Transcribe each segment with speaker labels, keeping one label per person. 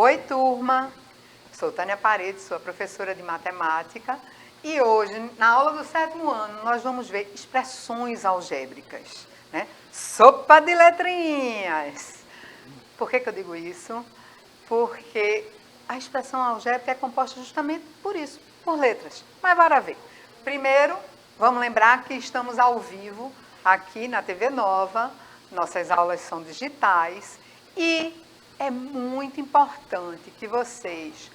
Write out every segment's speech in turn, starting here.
Speaker 1: Oi, turma! Sou Tânia Paredes, sou a professora de matemática e hoje, na aula do 7º ano, nós vamos ver expressões algébricas, né? Sopa de letrinhas! Por que eu digo isso? Porque a expressão algébrica é composta justamente por isso, por letras. Mas bora ver. Primeiro, vamos lembrar que estamos ao vivo aqui na TV Nova, nossas aulas são digitais e é muito importante que vocês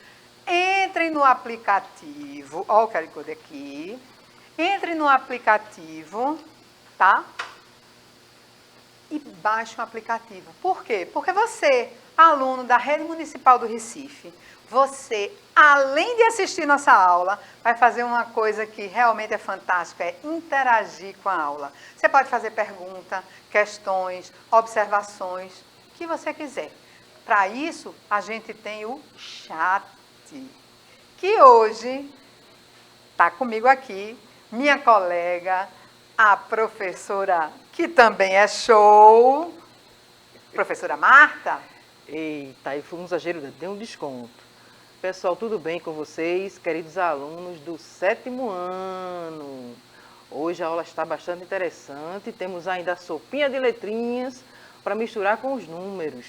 Speaker 1: entrem no aplicativo, ó o QR Code aqui, entrem no aplicativo, tá? E baixem o aplicativo. Por quê? Porque você, aluno da Rede Municipal do Recife, você, além de assistir nossa aula, vai fazer uma coisa que realmente é fantástica, é interagir com a aula. Você pode fazer perguntas, questões, observações, o que você quiser. Para isso, a gente tem o chat, que hoje está comigo aqui, minha colega, a professora, que também é show, professora Marta.
Speaker 2: Eita, aí foi um exagero, deu um desconto. Pessoal, tudo bem com vocês, queridos alunos do 7º ano? Hoje a aula está bastante interessante, temos ainda a sopinha de letrinhas para misturar com os números.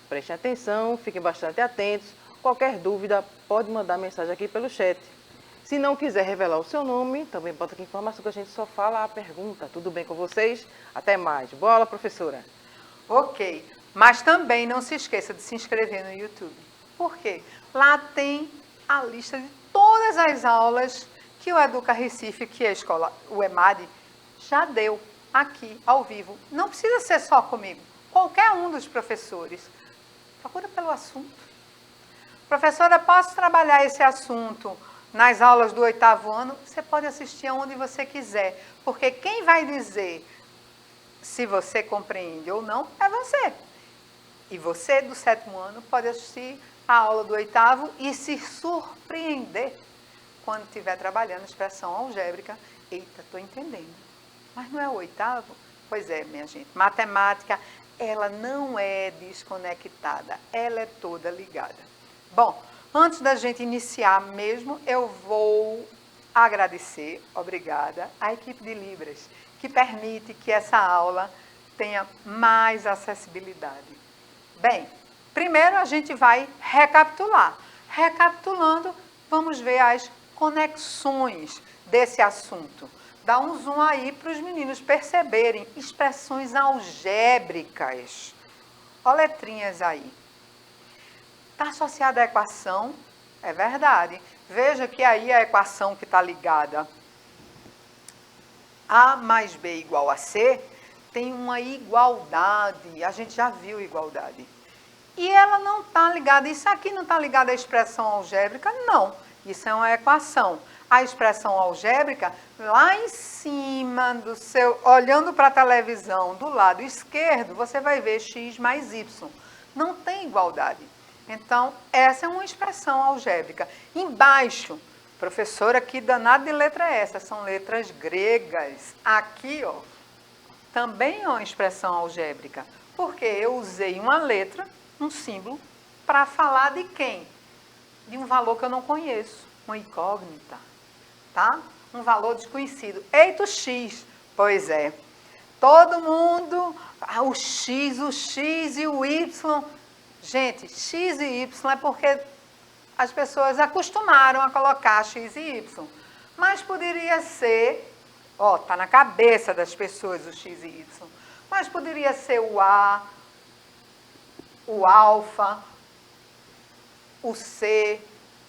Speaker 2: Prestem atenção, fiquem bastante atentos. Qualquer dúvida, pode mandar mensagem aqui pelo chat. Se não quiser revelar o seu nome, também bota aqui informação que a gente só fala a pergunta. Tudo bem com vocês? Até mais. Boa aula, professora.
Speaker 1: Ok, mas também não se esqueça de se inscrever no YouTube. Por quê? Lá tem a lista de todas as aulas que o Educa Recife, que é a escola, o EMAD, já deu aqui, ao vivo. Não precisa ser só comigo, qualquer um dos professores. Procura pelo assunto. Professora, posso trabalhar esse assunto nas aulas do 8º ano? Você pode assistir aonde você quiser, porque quem vai dizer se você compreende ou não é você. E você, do 7º ano, pode assistir a aula do 8º e se surpreender quando estiver trabalhando expressão algébrica. Eita, estou entendendo. Mas não é o 8º? Pois é, minha gente. Matemática, ela não é desconectada, ela é toda ligada. Bom, antes da gente iniciar mesmo, eu vou agradecer, obrigada, à equipe de Libras, que permite que essa aula tenha mais acessibilidade. Bem, primeiro a gente vai recapitular. Recapitulando, vamos ver as conexões desse assunto. Dá um zoom aí para os meninos perceberem expressões algébricas. Olha letrinhas aí. Está associada à equação? É verdade. Veja que aí a equação que está ligada A mais B igual a C tem uma igualdade. A gente já viu igualdade. E ela não está ligada, isso aqui não está ligado à expressão algébrica? Não. Isso é uma equação. A expressão algébrica, lá em cima do seu, olhando para a televisão, do lado esquerdo, você vai ver x mais y. Não tem igualdade. Então, essa é uma expressão algébrica. Embaixo, professora, que danada de letra é essa? São letras gregas. Aqui, ó, também é uma expressão algébrica. Porque eu usei uma letra, um símbolo, para falar de quem? De um valor que eu não conheço, uma incógnita, tá? Um valor desconhecido. Eita, o x. Pois é. Todo mundo, o x e o y. Gente, x e y é porque as pessoas acostumaram a colocar x e y. Mas poderia ser, ó, tá na cabeça das pessoas o x e y. Mas poderia ser o A, o alfa, o C,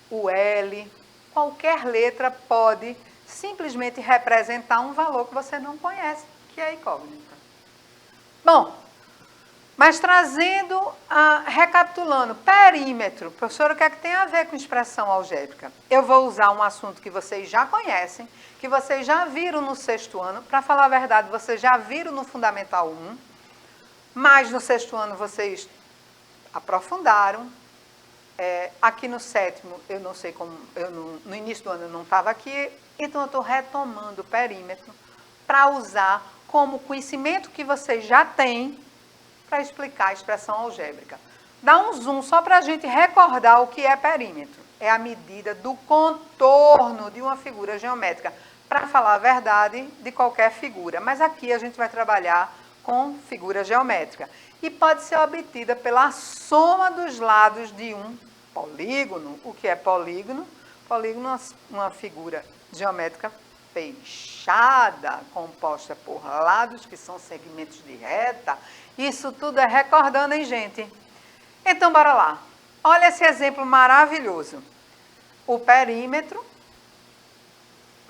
Speaker 1: o L. Qualquer letra pode simplesmente representar um valor que você não conhece, que é a incógnita. Bom, mas trazendo, recapitulando, perímetro. Professora, o que é que tem a ver com expressão algébrica? Eu vou usar um assunto que vocês já conhecem, que vocês já viram no 6º ano. Para falar a verdade, vocês já viram no Fundamental 1, mas no 6º ano vocês aprofundaram. Aqui no 7º, eu não sei como, no início do ano eu não estava aqui, então eu estou retomando o perímetro para usar como conhecimento que vocês já têm para explicar a expressão algébrica. Dá um zoom só para a gente recordar o que é perímetro. É a medida do contorno de uma figura geométrica. Para falar a verdade, de qualquer figura. Mas aqui a gente vai trabalhar com figura geométrica. E pode ser obtida pela soma dos lados de um polígono. O que é polígono? Polígono é uma figura geométrica fechada, composta por lados, que são segmentos de reta. Isso tudo é recordando, hein, gente? Então, bora lá. Olha esse exemplo maravilhoso. O perímetro,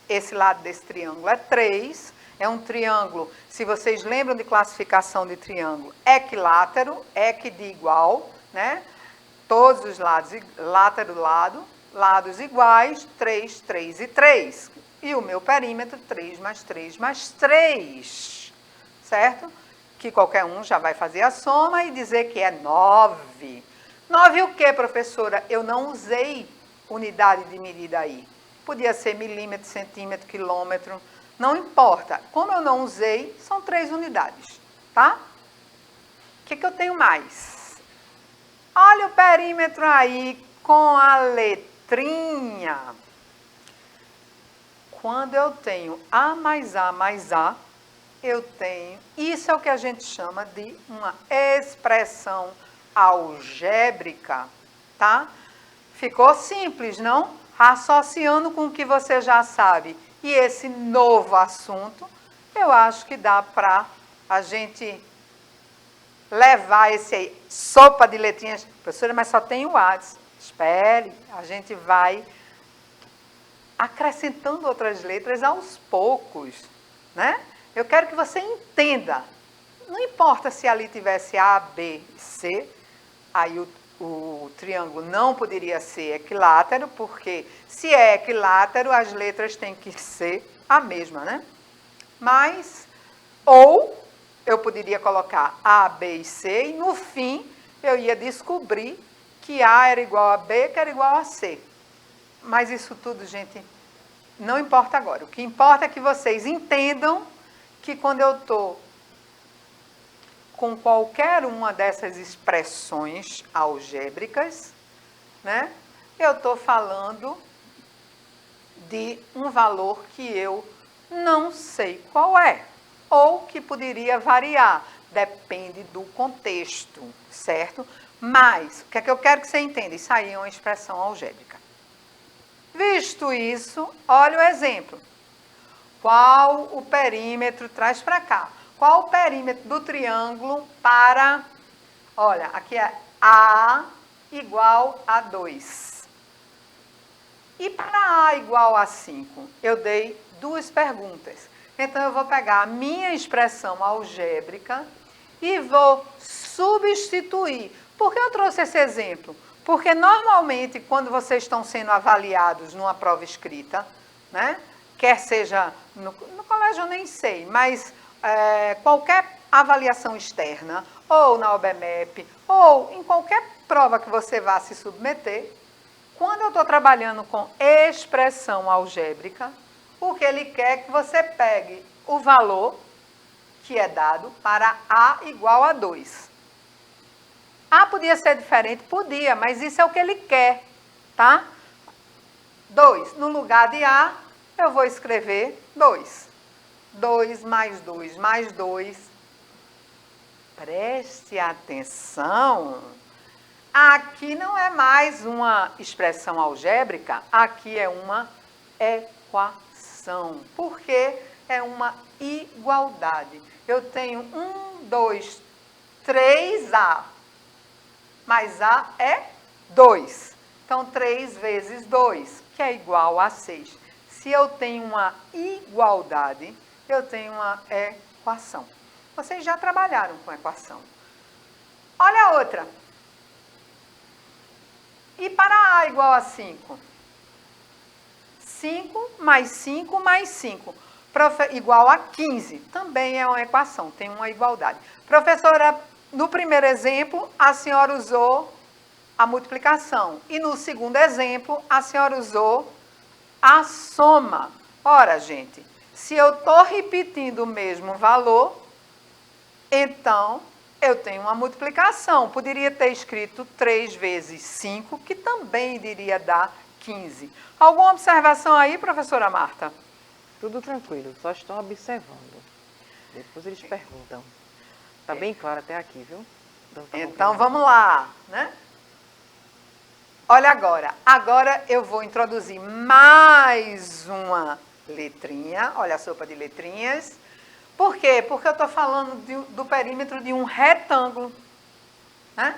Speaker 1: esse lado desse triângulo é 3. É um triângulo, se vocês lembram de classificação de triângulo, equilátero, equi de igual, né? Todos os lados, látero, lado, lados iguais, 3, 3 e 3. E o meu perímetro, 3 mais 3 mais 3, certo? Que qualquer um já vai fazer a soma e dizer que é 9. 9 o quê, professora? Eu não usei unidade de medida aí. Podia ser milímetro, centímetro, quilômetro, não importa. Como eu não usei, são 3 unidades, tá? O que eu tenho mais? Olha o perímetro aí com a letrinha. Quando eu tenho A mais A mais A, eu tenho... Isso é o que a gente chama de uma expressão algébrica, tá? Ficou simples, não? Associando com o que você já sabe e esse novo assunto, eu acho que dá para a gente levar esse aí, sopa de letrinhas. Professora, mas só tem o A. Espere, a gente vai acrescentando outras letras aos poucos, né? Eu quero que você entenda. Não importa se ali tivesse A, B, C, aí o triângulo não poderia ser equilátero, porque se é equilátero, as letras têm que ser a mesma, né? Mas, ou eu poderia colocar A, B e C, e no fim eu ia descobrir que A era igual a B, que era igual a C. Mas isso tudo, gente, não importa agora. O que importa é que vocês entendam que quando eu estou com qualquer uma dessas expressões algébricas, né, eu estou falando de um valor que eu não sei qual é, ou que poderia variar, depende do contexto, certo? Mas, o que é que eu quero que você entenda? Isso aí é uma expressão algébrica. Visto isso, olha o exemplo. Qual o perímetro, traz para cá, qual o perímetro do triângulo para, olha, aqui é A igual a 2. E para A igual a 5? Eu dei 2 perguntas. Então, eu vou pegar a minha expressão algébrica e vou substituir. Por que eu trouxe esse exemplo? Porque, normalmente, quando vocês estão sendo avaliados numa prova escrita, né, quer seja no colégio, eu nem sei, mas qualquer avaliação externa, ou na OBMEP, ou em qualquer prova que você vá se submeter, quando eu estou trabalhando com expressão algébrica, o que ele quer é que você pegue o valor que é dado para A igual a 2. A podia ser diferente? Podia, mas isso é o que ele quer, tá? 2. No lugar de A, eu vou escrever 2. 2 mais 2 mais 2. Preste atenção. Aqui não é mais uma expressão algébrica, aqui é uma equação. Porque é uma igualdade. Eu tenho 1, 2, 3A. Mas A é 2. Então, 3 vezes 2, que é igual a 6. Se eu tenho uma igualdade, eu tenho uma equação. Vocês já trabalharam com equação. Olha a outra. E para A igual a 5? 5 mais 5 mais 5. Igual a 15. Também é uma equação, tem uma igualdade. Professora, no primeiro exemplo, a senhora usou a multiplicação. E no segundo exemplo, a senhora usou a soma. Ora, gente, se eu estou repetindo o mesmo valor, então eu tenho uma multiplicação. Poderia ter escrito 3 vezes 5, que também iria dar 15. Alguma observação aí, professora Marta?
Speaker 2: Tudo tranquilo, só estão observando. Depois eles perguntam. Está bem claro até aqui, viu?
Speaker 1: Então vamos lá, né? Olha agora. Agora eu vou introduzir mais uma letrinha. Olha a sopa de letrinhas. Por quê? Porque eu estou falando do perímetro de um retângulo, né?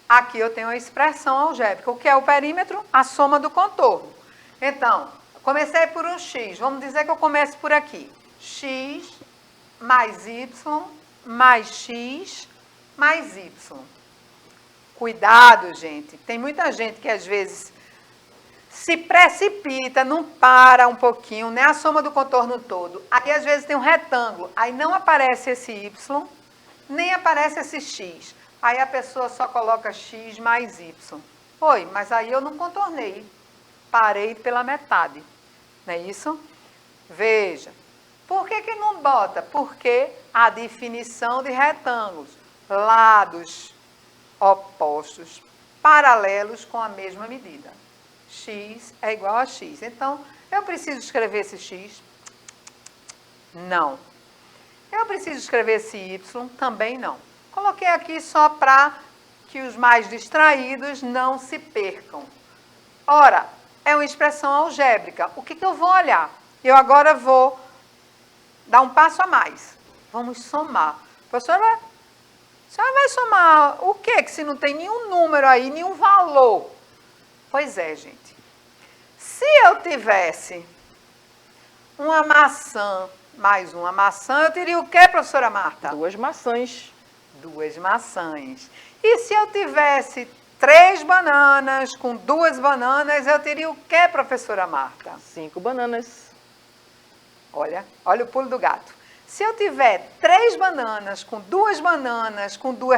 Speaker 1: Aqui eu tenho a expressão algébrica. O que é o perímetro? A soma do contorno. Então, comecei por um x. Vamos dizer que eu começo por aqui. X mais y mais x mais y. Cuidado, gente. Tem muita gente que às vezes se precipita, não para um pouquinho, né? A soma do contorno todo. Aí às vezes tem um retângulo, aí não aparece esse y, nem aparece esse x. Aí a pessoa só coloca x mais y. Oi, mas aí eu não contornei. Parei pela metade. Não é isso? Veja. Por que não bota? Porque a definição de retângulos, lados opostos, paralelos com a mesma medida. X é igual a x. Então, eu preciso escrever esse x? Não. Eu preciso escrever esse y? Também não. Coloquei aqui só para que os mais distraídos não se percam. Ora, é uma expressão algébrica. O que eu vou olhar? Eu agora vou dar um passo a mais. Vamos somar. Professora, a senhora vai somar o quê? Que se não tem nenhum número aí, nenhum valor. Pois é, gente. Se eu tivesse uma maçã mais uma maçã, eu teria o quê, professora Marta?
Speaker 2: 2 maçãs.
Speaker 1: 2 maçãs. E se eu tivesse 3 bananas com 2 bananas, eu teria o quê, professora Marta?
Speaker 2: 5 bananas.
Speaker 1: Olha o pulo do gato. Se eu tiver 3 bananas com 2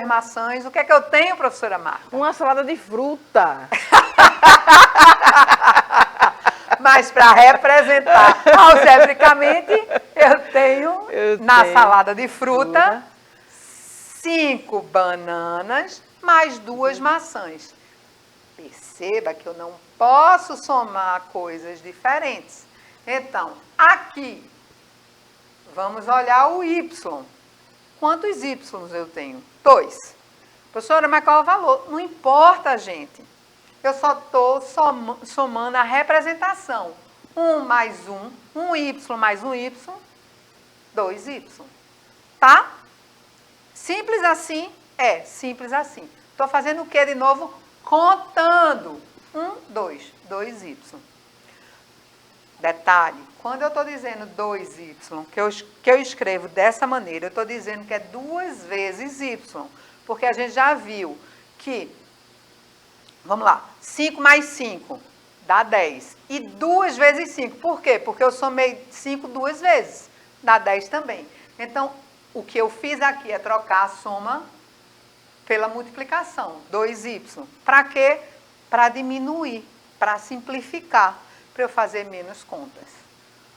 Speaker 1: maçãs, o que é que eu tenho, professora Marta?
Speaker 2: Uma salada de fruta.
Speaker 1: Mas para representar algebricamente, eu tenho salada de fruta 5 bananas mais 2 maçãs. Perceba que eu não posso somar coisas diferentes. Então, aqui, vamos olhar o y. Quantos y eu tenho? 2. Professora, mas qual é o valor? Não importa, gente. Eu só estou somando a representação. 1 mais 1 y mais 1 y, 2y. Tá? Simples assim? É, simples assim. Estou fazendo o que de novo? Contando. 1, 2, 2y. Detalhe, quando eu estou dizendo 2y, que eu escrevo dessa maneira, eu estou dizendo que é 2 vezes y. Porque a gente já viu que, vamos lá, 5 mais 5 dá 10. E 2 vezes 5, por quê? Porque eu somei 5 2 vezes, dá 10 também. Então, o que eu fiz aqui é trocar a soma pela multiplicação, 2y. Para quê? Para diminuir, para simplificar, para eu fazer menos contas.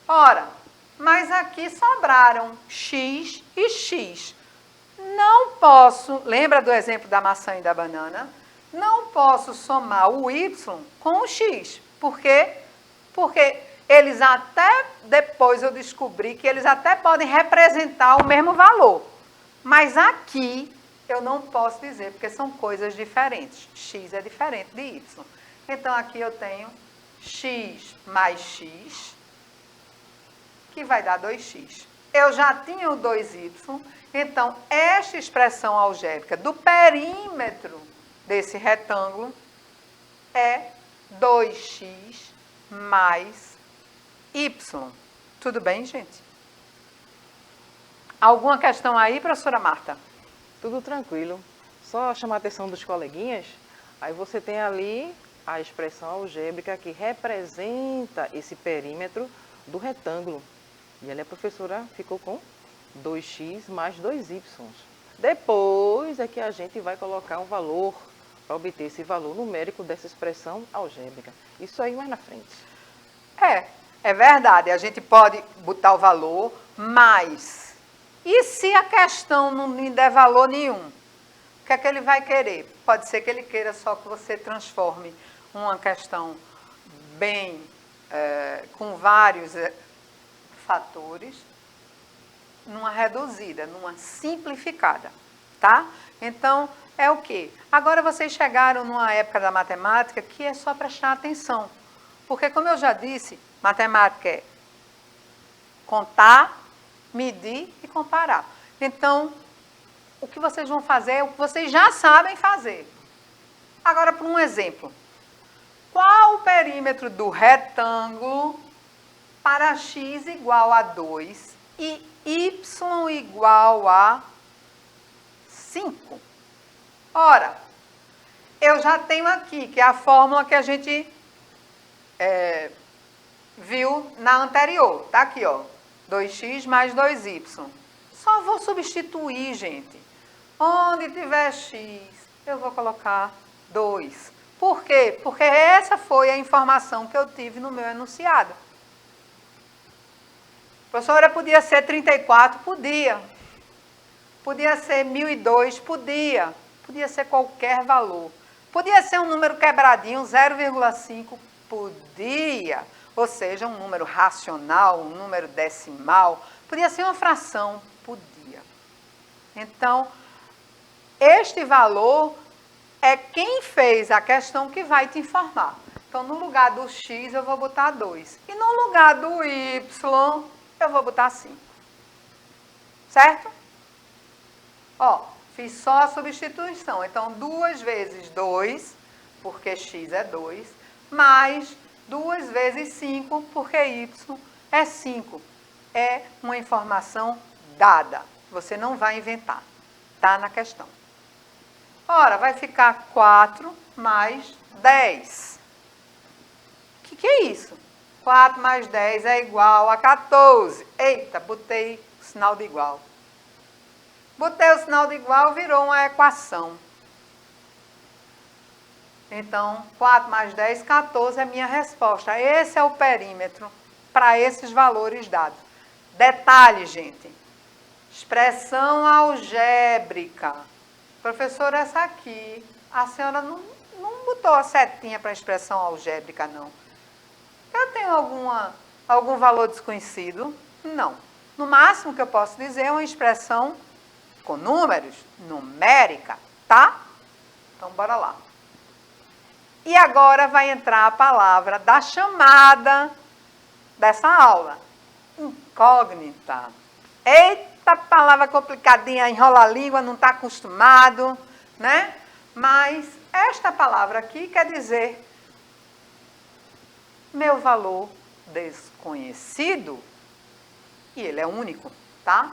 Speaker 1: Ora, mas aqui sobraram x e x. Não posso, lembra do exemplo da maçã e da banana? Não posso somar o y com o x. Por quê? Porque eles até, depois eu descobri que eles até podem representar o mesmo valor. Mas aqui eu não posso dizer, porque são coisas diferentes. X é diferente de y. Então aqui eu tenho x mais x, que vai dar 2x. Eu já tinha o 2y, então esta expressão algébrica do perímetro desse retângulo é 2x mais y. Tudo bem, gente? Alguma questão aí, professora Marta?
Speaker 2: Tudo tranquilo. Só chamar a atenção dos coleguinhas, aí você tem ali a expressão algébrica que representa esse perímetro do retângulo. E ali a professora ficou com 2x mais 2y. Depois é que a gente vai colocar um valor para obter esse valor numérico dessa expressão algébrica. Isso aí mais na frente.
Speaker 1: É verdade. A gente pode botar o valor, mas E se a questão não lhe der valor nenhum? O que é que ele vai querer? Pode ser que ele queira só que você transforme uma questão bem, com vários fatores, numa reduzida, numa simplificada, tá? Então, é o quê? Agora vocês chegaram numa época da matemática que é só prestar atenção. Porque, como eu já disse, matemática é contar, medir e comparar. Então, o que vocês vão fazer é o que vocês já sabem fazer. Agora, por um exemplo. Qual o perímetro do retângulo para x igual a 2 e y igual a 5? Ora, eu já tenho aqui, que é a fórmula que a gente viu na anterior. Tá aqui, ó. 2x mais 2y. Só vou substituir, gente. Onde tiver x, eu vou colocar 2. Por quê? Porque essa foi a informação que eu tive no meu enunciado. Professora, podia ser 34? Podia. Podia ser 1002? Podia. Podia ser qualquer valor. Podia ser um número quebradinho, 0,5? Podia. Ou seja, um número racional, um número decimal. Podia ser uma fração? Podia. Então, este valor é quem fez a questão que vai te informar. Então, no lugar do x, eu vou botar 2. E no lugar do y, eu vou botar 5. Certo? Ó, fiz só a substituição. Então, 2 vezes 2, porque x é 2, mais 2 vezes 5, porque y é 5. É uma informação dada. Você não vai inventar. Está na questão. Ora, vai ficar 4 mais 10. O que é isso? 4 mais 10 é igual a 14. Eita, botei o sinal de igual. Botei o sinal de igual, virou uma equação. Então, 4 mais 10, 14 é a minha resposta. Esse é o perímetro para esses valores dados. Detalhe, gente. Expressão algébrica. Professora, essa aqui, a senhora não botou a setinha para expressão algébrica, não. Eu tenho algum valor desconhecido? Não. No máximo que eu posso dizer é uma expressão com números, numérica, tá? Então, bora lá. E agora vai entrar a palavra da chamada dessa aula. Incógnita. Eita, palavra complicadinha, enrola a língua, não está acostumado, né? Mas esta palavra aqui quer dizer meu valor desconhecido, e ele é único, tá?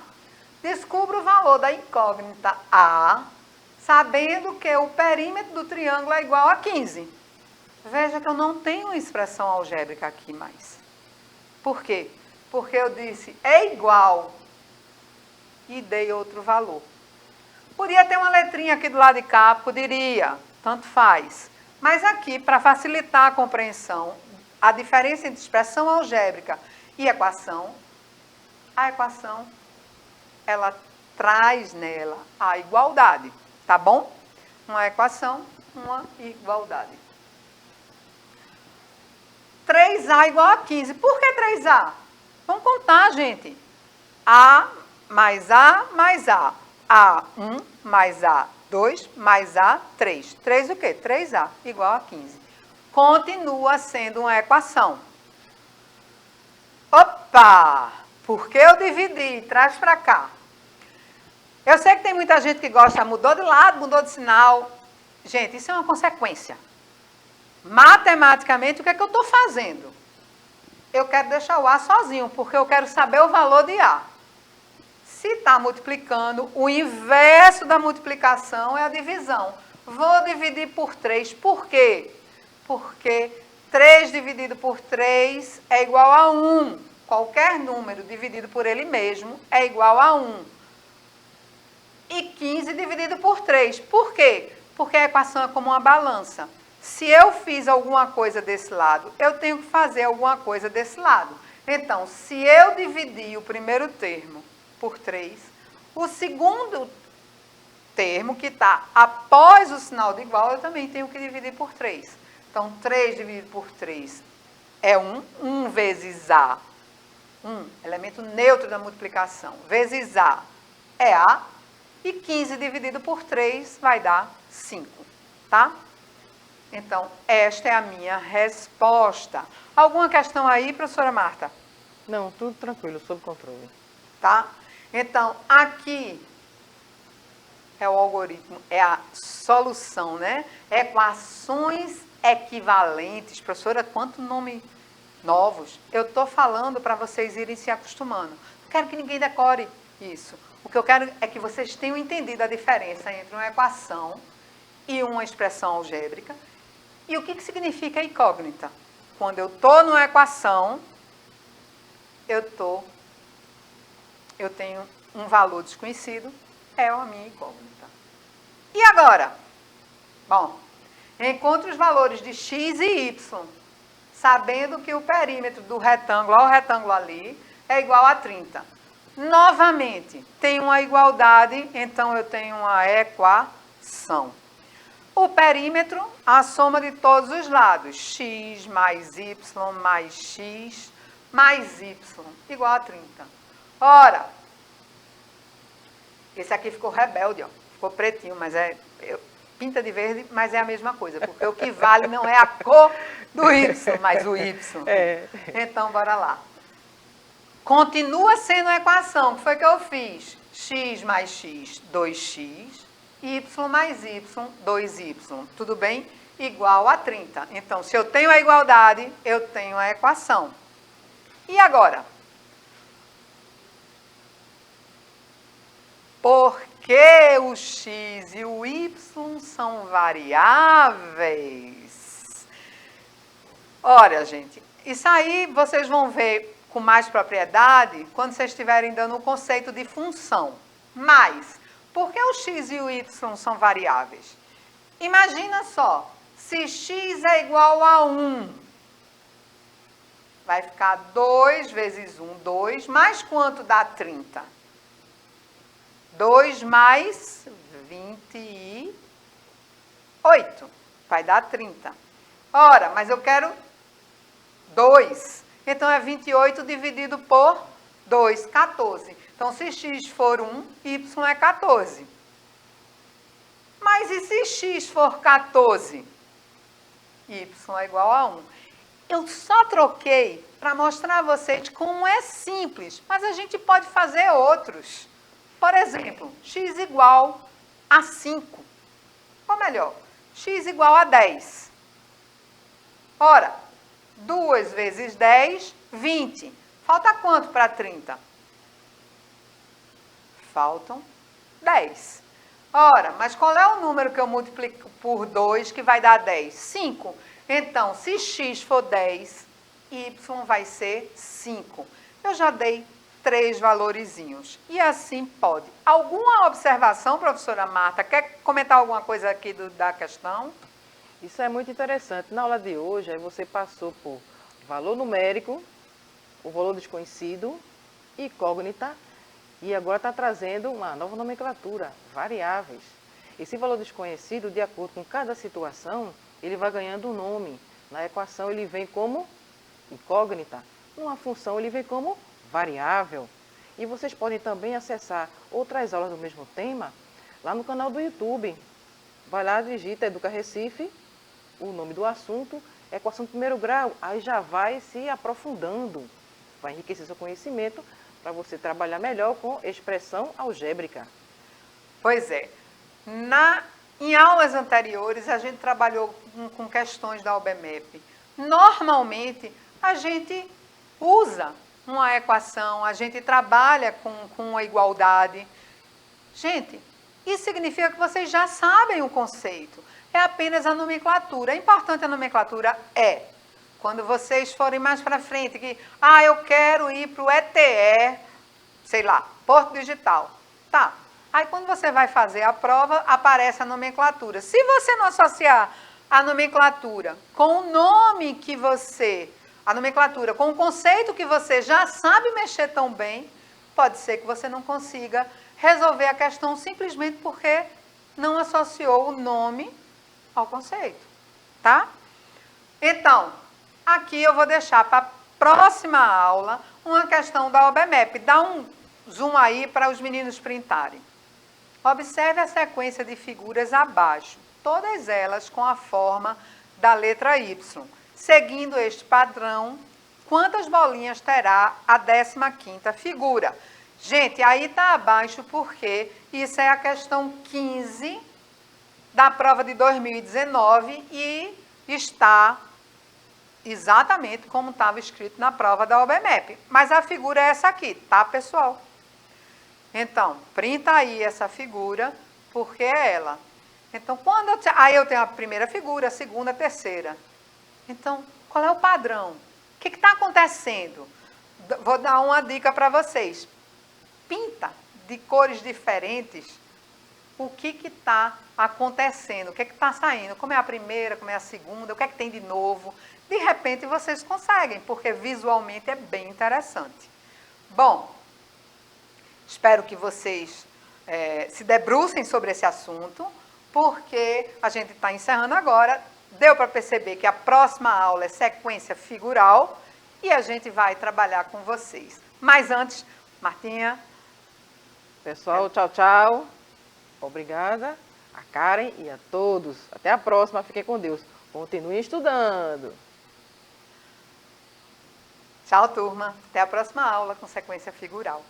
Speaker 1: Descubra o valor da incógnita A, sabendo que o perímetro do triângulo é igual a 15. Veja que eu não tenho uma expressão algébrica aqui mais. Por quê? Porque eu disse é igual e dei outro valor. Podia ter uma letrinha aqui do lado de cá, poderia, tanto faz. Mas aqui, para facilitar a compreensão, a diferença entre expressão algébrica e equação, a equação, ela traz nela a igualdade, tá bom? Uma equação, uma igualdade. 3A igual a 15. Por que 3A? Vamos contar, gente. A mais A mais A. A1 mais A2 mais A3. 3 o quê? 3A igual a 15. Continua sendo uma equação. Opa! Por que eu dividi? Traz para cá. Eu sei que tem muita gente que gosta, mudou de lado, mudou de sinal. Gente, isso é uma consequência. Matematicamente, o que é que eu estou fazendo? Eu quero deixar o A sozinho, porque eu quero saber o valor de A. Se está multiplicando, o inverso da multiplicação é a divisão. Vou dividir por 3. Por quê? Porque 3 dividido por 3 é igual a 1. Qualquer número dividido por ele mesmo é igual a 1. E 15 dividido por 3. Por quê? Porque a equação é como uma balança. Se eu fiz alguma coisa desse lado, eu tenho que fazer alguma coisa desse lado. Então, se eu dividir o primeiro termo por 3, O segundo termo, que está após o sinal de igual, eu também tenho que dividir por 3. Então, 3 dividido por 3 é 1. 1 vezes A, 1, elemento neutro da multiplicação, vezes A é A. E 15 dividido por 3 vai dar 5, tá? Então, esta é a minha resposta. Alguma questão aí, professora Marta?
Speaker 2: Não, tudo tranquilo, sob controle.
Speaker 1: Tá? Então, aqui é o algoritmo, é a solução, né? Equações equivalentes. Professora, quanto nome novos. Eu estou falando para vocês irem se acostumando. Não quero que ninguém decore isso. O que eu quero é que vocês tenham entendido a diferença entre uma equação e uma expressão algébrica. E o que significa incógnita? Quando eu estou numa equação, eu tenho um valor desconhecido, é a minha incógnita. E agora? Bom, encontre os valores de x e y, sabendo que o perímetro do retângulo ao retângulo ali é igual a 30. Novamente, tem uma igualdade, então eu tenho uma equação. O perímetro, a soma de todos os lados, x mais y mais x mais y, igual a 30. Ora, esse aqui ficou rebelde, ó, ficou pretinho, mas pinta de verde, mas é a mesma coisa, porque o que vale não é a cor do y, mas o y. Então, bora lá. Continua sendo a equação, que foi que eu fiz? X mais x, 2x, y mais y, 2y, tudo bem? Igual a 30. Então, se eu tenho a igualdade, eu tenho a equação. E agora? Por que o x e o y são variáveis? Olha, gente, isso aí vocês vão ver com mais propriedade quando vocês estiverem dando o conceito de função. Mas, por que o x e o y são variáveis? Imagina só, se x é igual a 1, vai ficar 2 vezes 1, 2, mais quanto dá 30? 2 mais 28, vai dar 30. Ora, mas eu quero 2, então é 28 dividido por 2, 14. Então, se x for 1, y é 14. Mas e se x for 14? Y é igual a 1. Eu só troquei para mostrar a vocês como é simples, mas a gente pode fazer outros. Por exemplo, x igual a 5. Ou melhor, x igual a 10. Ora, 2 vezes 10, 20. Falta quanto para 30? Faltam 10. Ora, mas qual é o número que eu multiplico por 2 que vai dar 10? 5. Então, se x for 10, y vai ser 5. Eu já dei 3 valorizinhos. E assim pode. Alguma observação, professora Marta? Quer comentar alguma coisa aqui da questão?
Speaker 2: Isso é muito interessante. Na aula de hoje, aí você passou por valor numérico, o valor desconhecido, incógnita, e agora está trazendo uma nova nomenclatura, variáveis. Esse valor desconhecido, de acordo com cada situação, ele vai ganhando um nome. Na equação ele vem como incógnita, numa função ele vem como variável. E vocês podem também acessar outras aulas do mesmo tema lá no canal do YouTube. Vai lá, digita Educa Recife, o nome do assunto, equação de primeiro grau, aí já vai se aprofundando, vai enriquecer seu conhecimento para você trabalhar melhor com expressão algébrica.
Speaker 1: Pois é. Em aulas anteriores, a gente trabalhou com questões da OBMEP. Normalmente, a gente usa uma equação, a gente trabalha com a igualdade. Gente, isso significa que vocês já sabem o conceito. É apenas a nomenclatura. É importante a nomenclatura? É. Quando vocês forem mais para frente, que, eu quero ir para o ETE, sei lá, Porto Digital. Tá. Aí, quando você vai fazer a prova, aparece a nomenclatura. Se você não associar a nomenclatura com o nome que você... A nomenclatura com o conceito que você já sabe mexer tão bem, pode ser que você não consiga resolver a questão simplesmente porque não associou o nome ao conceito, tá? Então, aqui eu vou deixar para a próxima aula uma questão da OBMEP. Dá um zoom aí para os meninos printarem. Observe a sequência de figuras abaixo, todas elas com a forma da letra Y. Seguindo este padrão, quantas bolinhas terá a 15ª figura? Gente, aí está abaixo porque isso é a questão 15 da prova de 2019 e está exatamente como estava escrito na prova da OBMEP. Mas a figura é essa aqui, tá, pessoal? Então, printa aí essa figura, porque é ela. Então, aí eu tenho a primeira figura, a segunda, a terceira. Então, qual é o padrão? O que está acontecendo? Vou dar uma dica para vocês. Pinta de cores diferentes o que está acontecendo, o que está saindo, como é a primeira, como é a segunda, o que é que tem de novo. De repente vocês conseguem, porque visualmente é bem interessante. Bom, espero que vocês se debrucem sobre esse assunto, porque a gente está encerrando agora. Deu para perceber que a próxima aula é sequência figural e a gente vai trabalhar com vocês. Mas antes, Martinha.
Speaker 2: Pessoal, tchau, tchau. Obrigada a Karen e a todos. Até a próxima. Fiquem com Deus. Continuem estudando.
Speaker 1: Tchau, turma. Até a próxima aula com sequência figural.